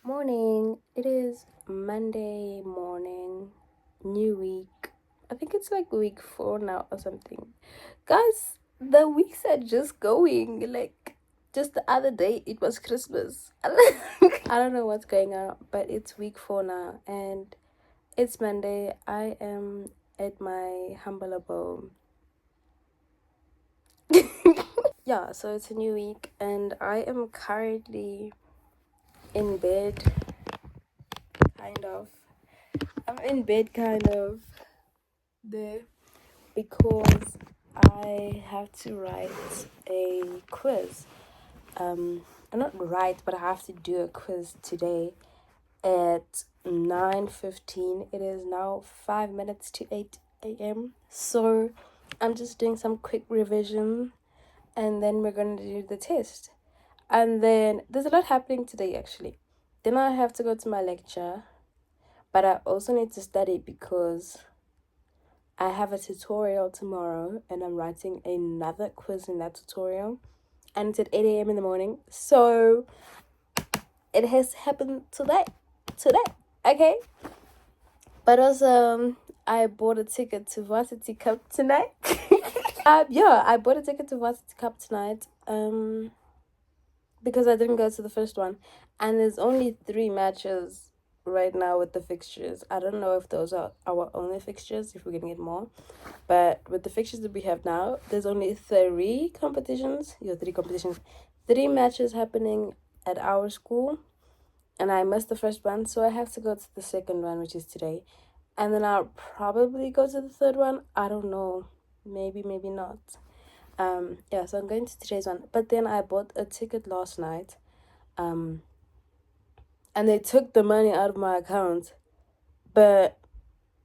Morning. It is Monday morning, new week. I think it's like week 4 now or something. Guys, the weeks are just going. Like, just the other day, it was Christmas. I don't know what's going on, but it's week 4 now, and it's Monday. I am at my humble abode. Yeah, so it's a new week, and I am currently in bed, kind of. I'm in bed, kind of, there, because I have to write a quiz. Not write, but I have to do a quiz today at 9:15. It is now 5 minutes to 8 a.m. So I'm just doing some quick revision, and then we're going to do the test. And then there's a lot happening today, actually. Then I have to go to my lecture, but I also need to study because I have a tutorial tomorrow, and I'm writing another quiz in that tutorial, and it's at 8 a.m. in the morning. So it has happened today, okay? But also, I bought a ticket to Varsity Cup tonight. I bought a ticket to Varsity Cup tonight. Because I didn't go to the first one, and there's only 3 matches right now with the fixtures. I don't know if those are our only fixtures, if we're gonna get more, but with the fixtures that we have now, there's only 3 matches happening at our school, and I missed the first one, so I have to go to the second one, which is today, and then I'll probably go to the third one. I don't know, maybe not. So I'm going to today's one, but then I bought a ticket last night, and they took the money out of my account, but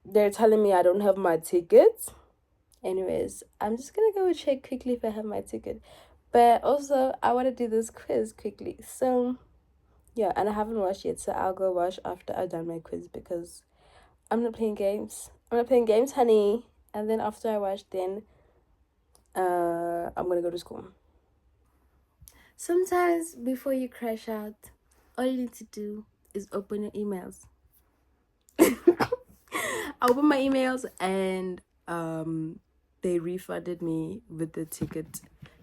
they're telling me I don't have my ticket. Anyways, I'm just gonna go check quickly if I have my ticket, but also I want to do this quiz quickly, so yeah, and I haven't watched yet, so I'll go watch after I've done my quiz, because I'm not playing games, honey. And then after I watch, then I'm gonna go to school. Sometimes before you crash out, all you need to do is open your emails. I opened my emails, and they refunded me with the ticket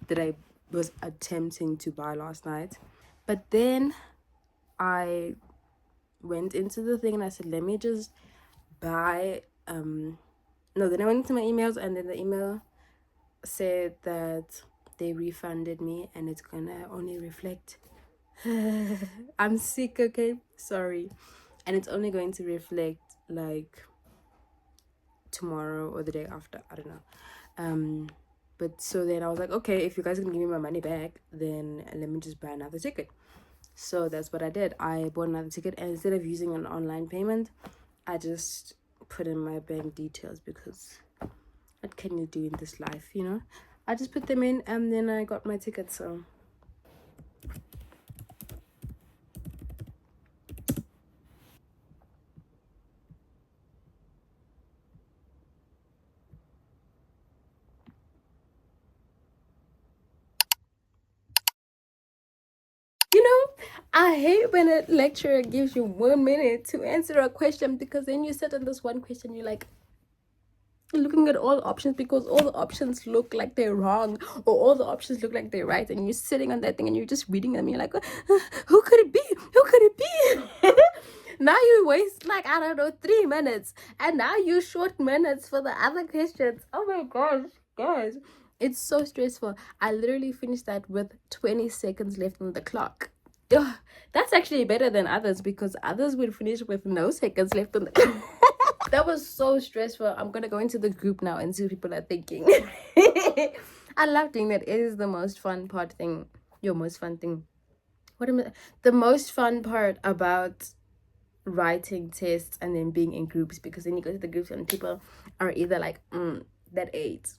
that I was attempting to buy last night. But then I went into the thing and I said, let me just buy then I went into my emails, and then the email said that they refunded me, and it's gonna only reflect I'm sick, okay, sorry, and it's only going to reflect like tomorrow or the day after, I don't know. But so then I was like, okay, if you guys are gonna give me my money back, then let me just buy another ticket. So that's what I did. I bought another ticket, and instead of using an online payment, I just put in my bank details, because what can you do in this life, you know? I just put them in, and then I got my ticket. So I hate when a lecturer gives you 1 minute to answer a question, because then you sit on this one question, you're like looking at all options, because all the options look like they're wrong, or all the options look like they're right, and you're sitting on that thing and you're just reading them. You're like, who could it be? Now you waste like, I don't know, 3 minutes, and now you short minutes for the other questions. Oh my gosh, guys, it's so stressful. I literally finished that with 20 seconds left on the clock. That's actually better than others, because others would finish with no seconds left on the clock. That was so stressful. I'm gonna go into the group now and see what people are thinking. I love doing that. It is the most fun part thing. Your most fun thing. The most fun part about writing tests and then being in groups, because then you go to the groups and people are either like that ate,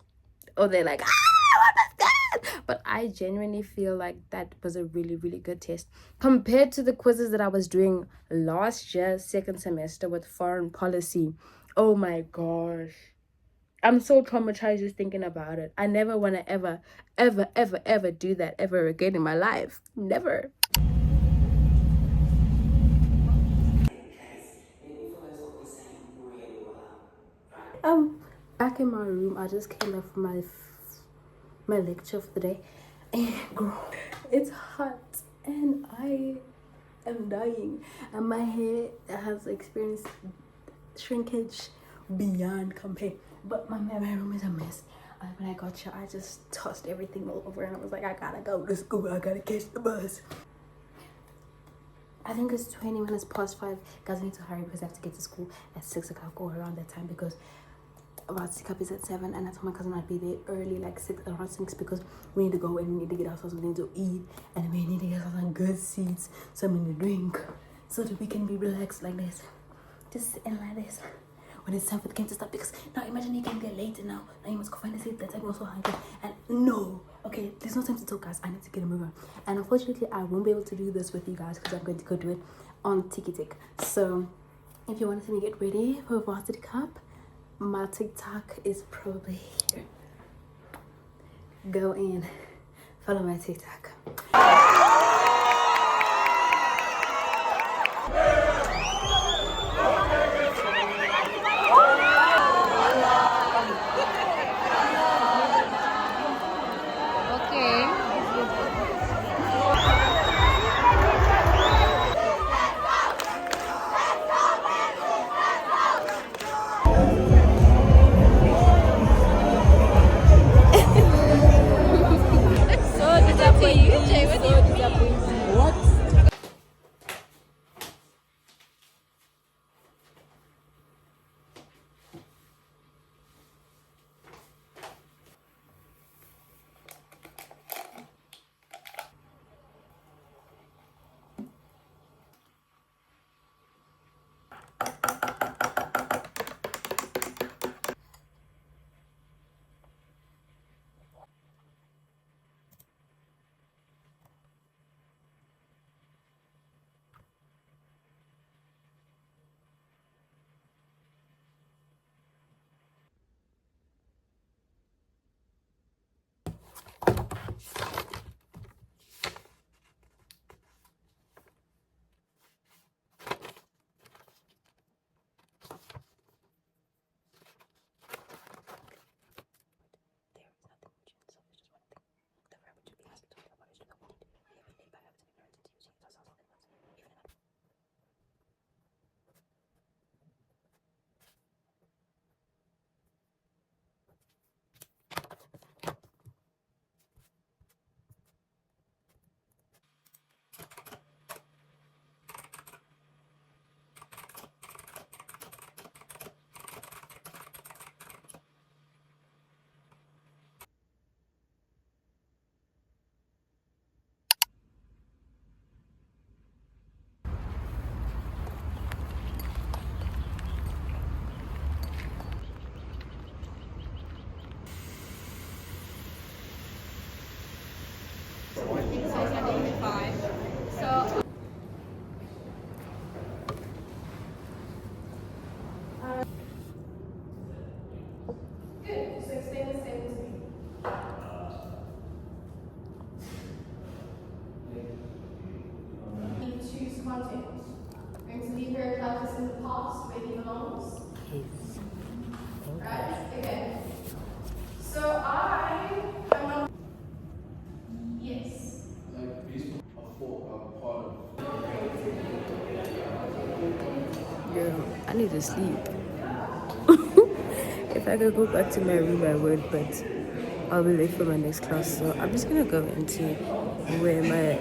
or they're like, what was that? But I genuinely feel like that was a really, really good test compared to the quizzes that I was doing last year, second semester, with foreign policy. Oh my gosh, I'm so traumatized just thinking about it. I never want to ever do that ever again in my life. Never. Back in my room. I just came up from my lecture for the day, and girl, it's hot and I am dying, and my hair has experienced shrinkage beyond compare. But my room is a mess. When I got here, I just tossed everything all over, and I was like, I gotta go to school. I gotta catch the bus. I think it's 20 minutes past 5. Guys, I need to hurry because I have to get to school at 6 o'clock or around that time, because about Cup is at 7, and I told my cousin I'd be there early, like around 6, because we need to go and we need to get ourselves something to eat, and we need to get ourselves on good seats, something to drink, so that we can be relaxed like this, just sitting like this when it's time for the game to start. Because now imagine you can get late, and now you must go find a seat. That time you're so hungry, and no, okay, there's no time to talk, guys. I need to get a move on, and unfortunately I won't be able to do this with you guys because I'm going to go do it on TikTok. So if you want to see me get ready for Varsity Cup, my TikTok is probably here. Go in, follow my TikTok. Content. I'm going to leave her clouds in the past where he belongs. Right? Okay. So I am on. Yes. Like these are part of. Girl, I need to sleep. If I could go back to my room, I would, but I'll be late for my next class, so I'm just gonna go into where my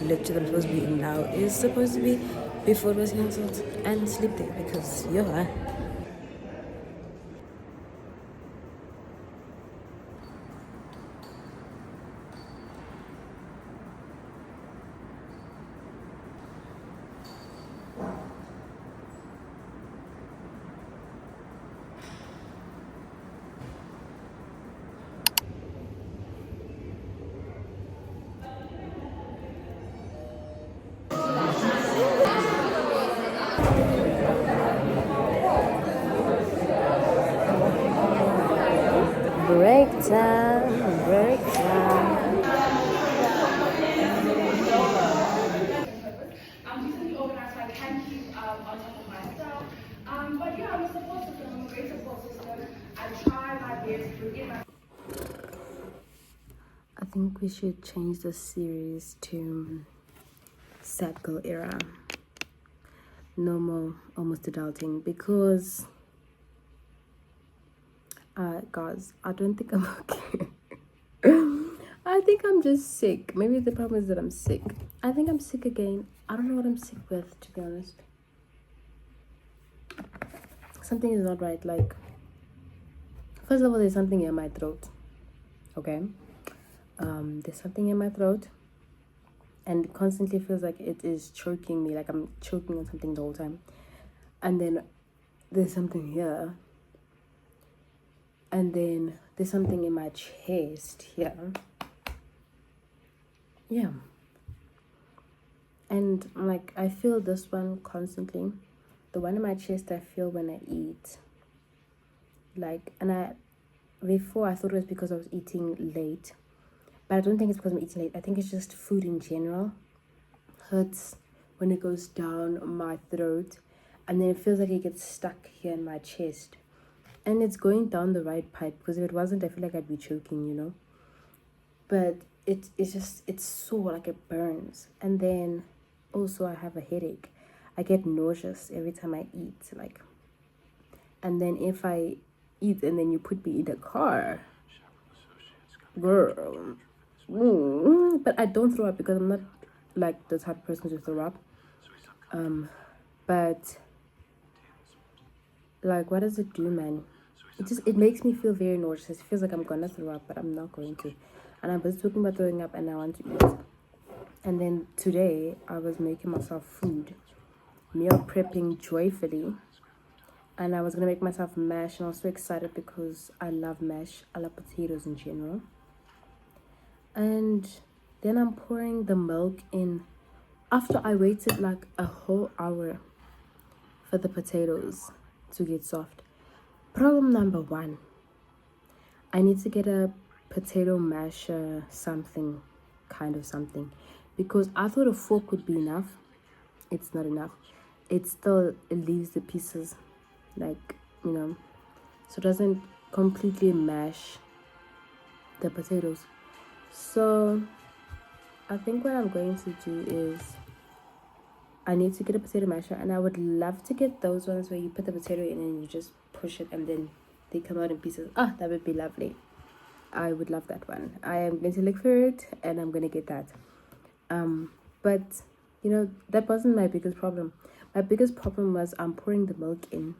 lecture that I'm supposed to be in now is supposed to be, before it was cancelled and sleep there because yeah. Breakdown. I'm decently organized, so I can keep on top of my stuff. But yeah, I'm a support system. I'm a great support system. I try my best to get my. I think we should change the series to Sad Girl Era. No more almost adulting because guys, I don't think I'm okay. I think I'm just sick. Maybe the problem is that I'm sick. I think I'm sick again. I don't know what I'm sick with, to be honest. Something is not right. Like, first of all, there's something in my throat. Okay? There's something in my throat. And it constantly feels like it is choking me. Like I'm choking on something the whole time. And then there's something here. And then there's something in my chest here. Yeah. And like I feel this one constantly. The one in my chest I feel when I eat. Like, and before I thought it was because I was eating late. But I don't think it's because I'm eating late. I think it's just food in general hurts when it goes down my throat. And then it feels like it gets stuck here in my chest. And it's going down the right pipe. Because if it wasn't, I feel like I'd be choking, you know. But it's sore, like it burns. And then also I have a headache. I get nauseous every time I eat. Like, and then if I eat and then you put me in the car, girl. But I don't throw up because I'm not like the type of person to throw up. But like, what does it do, man? It makes me feel very nauseous. It feels like I'm gonna throw up, but I'm not going to. And I was talking about throwing up, and I want to eat. And then today I was making myself food, meal prepping joyfully, and I was gonna make myself mash, and I was so excited because I love mash. I love potatoes in general. And then I'm pouring the milk in after I waited like a whole hour for the potatoes to get soft. Problem number one, I need to get a potato masher something, kind of something, because I thought a fork would be enough. It's not enough. It leaves the pieces, like, you know, so it doesn't completely mash the potatoes. So I think what I'm going to do is I need to get a potato masher, and I would love to get those ones where you put the potato in and you just push it and then they come out in pieces. That would be lovely. I would love that one. I am going to look for it and I'm going to get that. But you know, that wasn't my biggest problem. My biggest problem was I'm pouring the milk in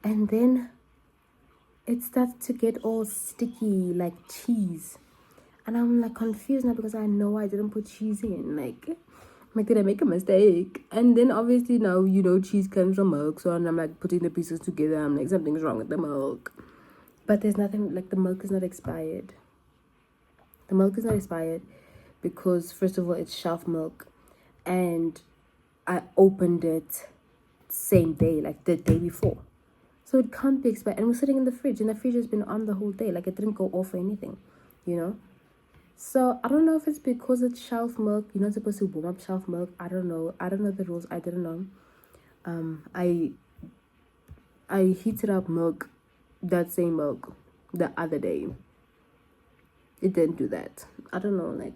and then it starts to get all sticky like cheese. And I'm like confused now because I know I didn't put cheese in. Like, did I make a mistake? And then obviously now, you know, cheese comes from milk. So I'm like putting the pieces together. I'm like, something's wrong with the milk. But there's nothing, like the milk is not expired. The milk is not expired because first of all, it's shelf milk. And I opened it same day, like the day before. So it can't be expired. And we're sitting in the fridge and the fridge has been on the whole day. Like it didn't go off or anything, you know? So I don't know if it's because it's shelf milk. You're not supposed to warm up shelf milk. I don't know. I don't know the rules. I didn't know. I heated up milk, that same milk, the other day. It didn't do that. I don't know.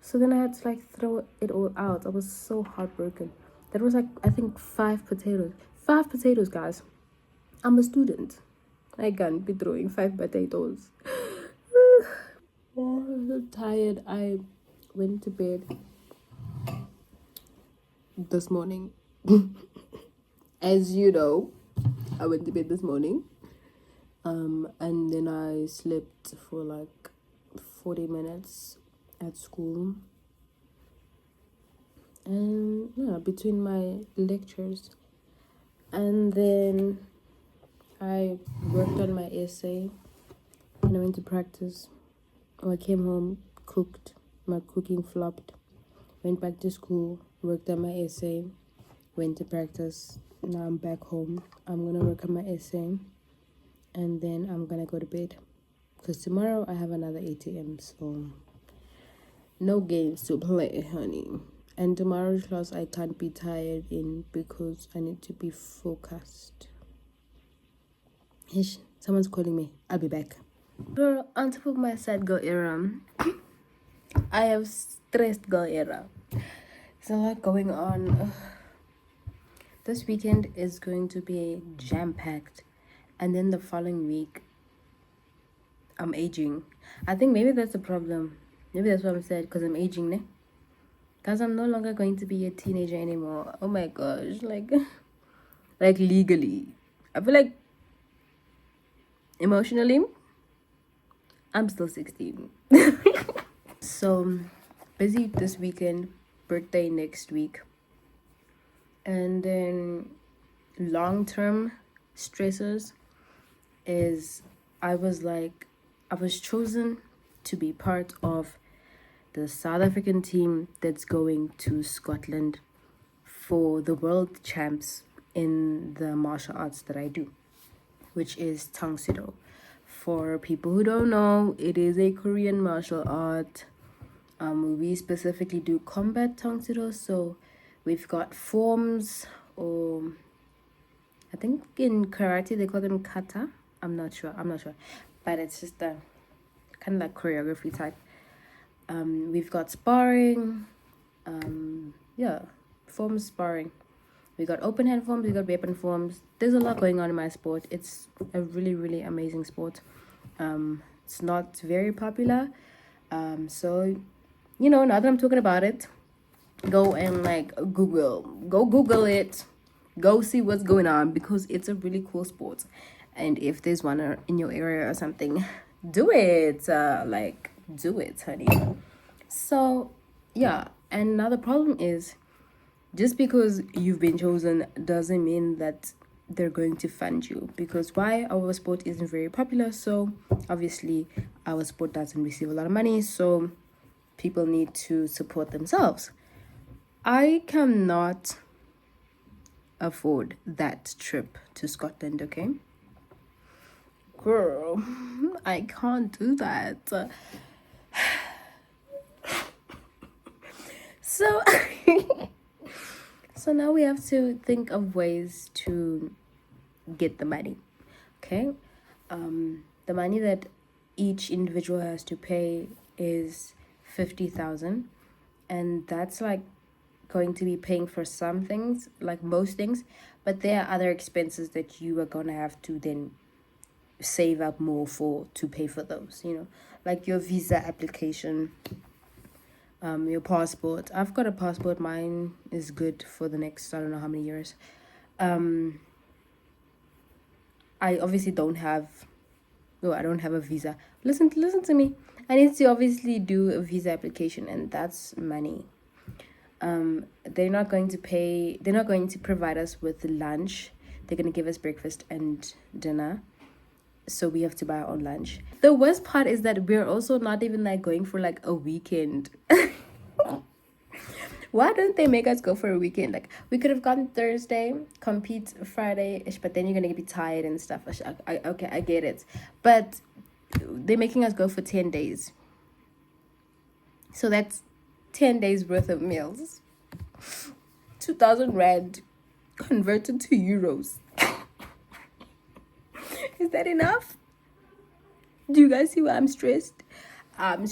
So then I had to like throw it all out. I was so heartbroken. That was like I think 5 potatoes. 5 potatoes, guys. I'm a student. I can't be throwing 5 potatoes. I'm so tired. I went to bed this morning. As you know, I went to bed this morning. And then I slept for like 40 minutes at school. And yeah, between my lectures. And then I worked on my essay and I went to practice. I came home, cooked. My cooking flopped. Went back to school, worked on my essay, went to practice. Now I'm back home. I'm gonna work on my essay and then I'm gonna go to bed. Because tomorrow I have another ATM, so no games to play, honey. And tomorrow's class I can't be tired in because I need to be focused. Ish, someone's calling me. I'll be back. Girl, on top of my sad girl era, I have stressed girl era. There's a lot going on. This weekend is going to be jam-packed. And then the following week, I'm aging. I think maybe that's the problem. Maybe that's what I'm sad, because I'm aging, ne? Because I'm no longer going to be a teenager anymore. Oh my gosh, like legally. I feel like emotionally, I'm still 16. So, busy this weekend, birthday next week. And then long-term stressors is I was chosen to be part of the South African team that's going to Scotland for the world champs in the martial arts that I do, which is Tangsido. For people who don't know, it is a Korean martial art. We specifically do combat Tangsido, so we've got forms, or I think in karate they call them kata. I'm not sure, but it's just a kind of like choreography type. We've got sparring, forms sparring. We got open hand forms, we got weapon forms. There's a lot going on in my sport. It's a really, really amazing sport. It's not very popular. So, now that I'm talking about it, go and Google it. Go see what's going on, because it's a really cool sport. And if there's one in your area or something, do it. Do it, honey. So, yeah. And now the problem is, just because you've been chosen doesn't mean that they're going to fund you, because our sport isn't very popular, so obviously our sport doesn't receive a lot of money, so people need to support themselves. I cannot afford that trip to Scotland, okay? Girl, I can't do that. So so now we have to think of ways to get the money. Okay? The money that each individual has to pay is 50,000, and that's like going to be paying for some things, like most things, but there are other expenses that you are gonna have to then save up more for to pay for those, like your visa application, your passport. I've got a passport. Mine is good for the next I don't know how many years. I obviously don't have a visa. Listen to me. I need to obviously do a visa application, and that's money. They're not going to provide us with lunch. They're going to give us breakfast and dinner, so we have to buy our own lunch. The worst part is that we're also not even going for a weekend. Why don't they make us go for a weekend? We could have gone Thursday, compete Friday-ish, but then you're gonna be tired and stuff. I get it, but they're making us go for 10 days, so that's 10 days worth of meals. 2,000 rand converted to euros. Is that enough? Do you guys see why I'm stressed? I'm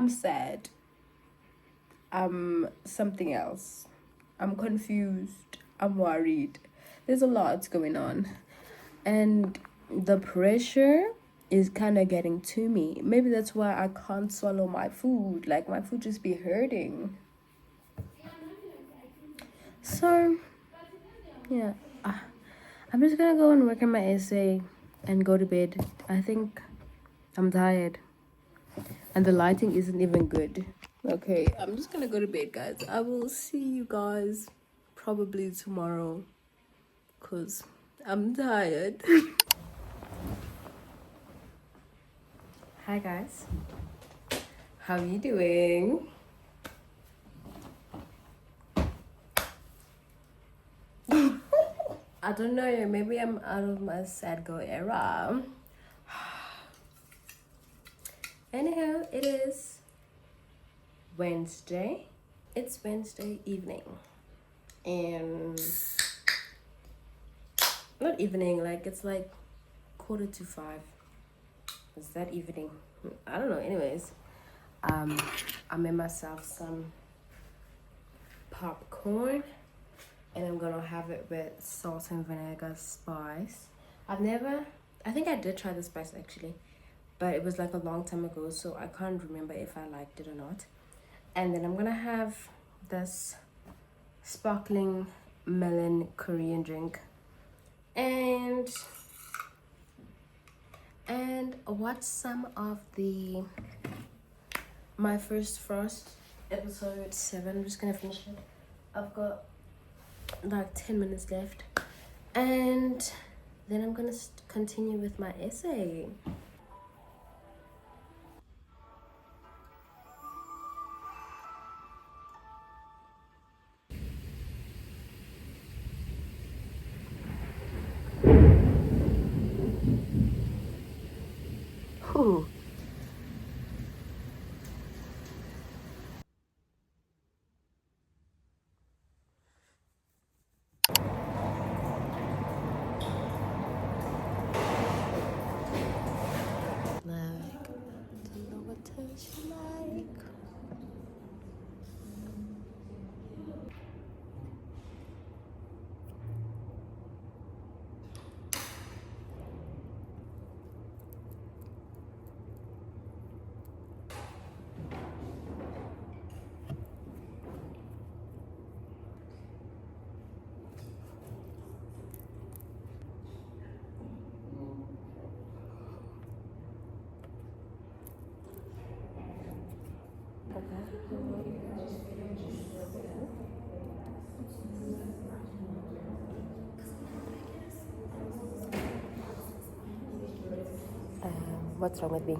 sad. I'm something else. I'm confused. I'm worried. There's a lot going on. And the pressure is kind of getting to me. Maybe that's why I can't swallow my food. My food just be hurting. So yeah, I'm just gonna go and work on my essay and go to bed. I think I'm tired and the lighting isn't even good. Okay, I'm just gonna go to bed, guys. I will see you guys probably tomorrow because I'm tired. Hi guys, how are you doing? I don't know, maybe I'm out of my sad girl era. Anyhow, it is Wednesday. It's Wednesday evening. And not evening, like it's like 4:45. Is that evening? I don't know. Anyways, I made myself some popcorn and I'm gonna have it with salt and vinegar spice. I think I did try the spice actually, but it was like a long time ago, so I can't remember if I liked it or not. And then I'm gonna have this sparkling melon Korean drink and watch some of the My First Frost episode 7. I'm just gonna finish it. I've got like 10 minutes left and then I'm gonna continue with my essay. Whew. Like, don't know what touch you like. What's wrong with me?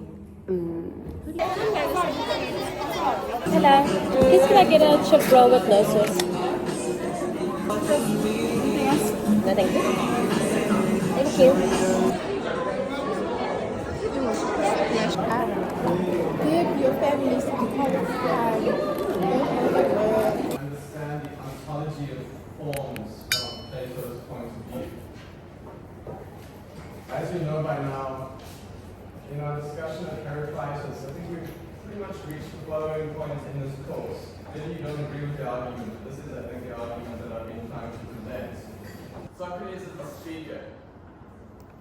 Hello. Please can I get a chip roll with no sauce? No, thank you. Thank you. Give your families Understand the ontology of forms from Plato's point of view. As you know by now, in our discussion of Heraclitus, I think we've pretty much reached the following point in this course. Maybe you don't agree with the argument, but this is, I think, the argument that I've been trying to present. Socrates is the speaker,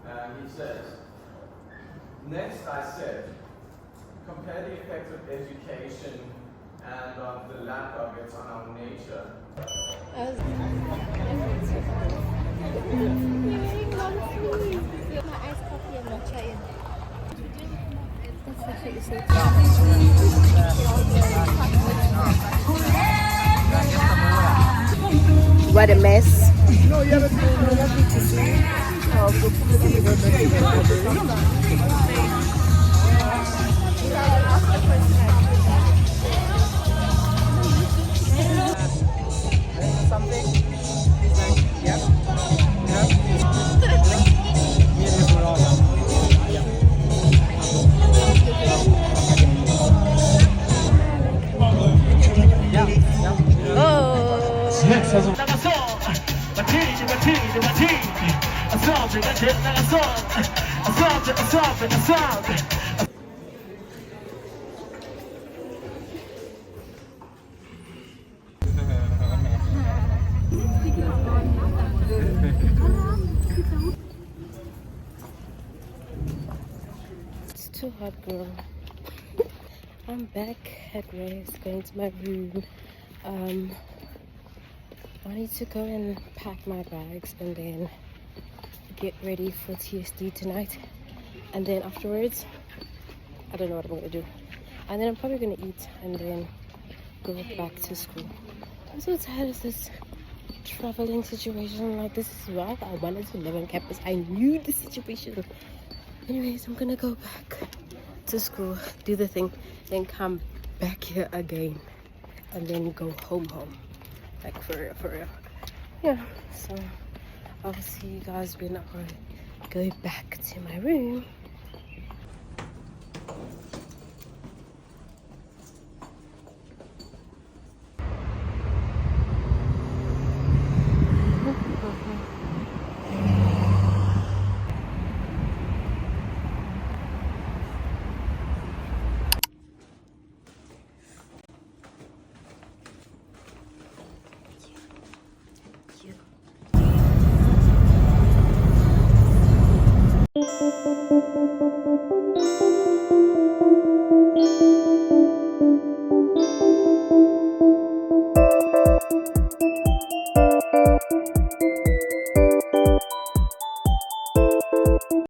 and he says, next I said, compare the effect of education and of the lack of it on our nature. What a mess. It's too hot, girl. I'm back at rest, going to my room. I need to go and pack my bags and then get ready for TSD tonight. And then afterwards, I don't know what I'm gonna do. And then I'm probably gonna eat and then go back to school. I'm so tired of this traveling situation. Like, this is why I wanted to live on campus. I knew the situation. Anyways, I'm gonna go back to school, do the thing, then come back here again, and then go home. Like, for real. Yeah, so I'll see you guys when I go back to my room.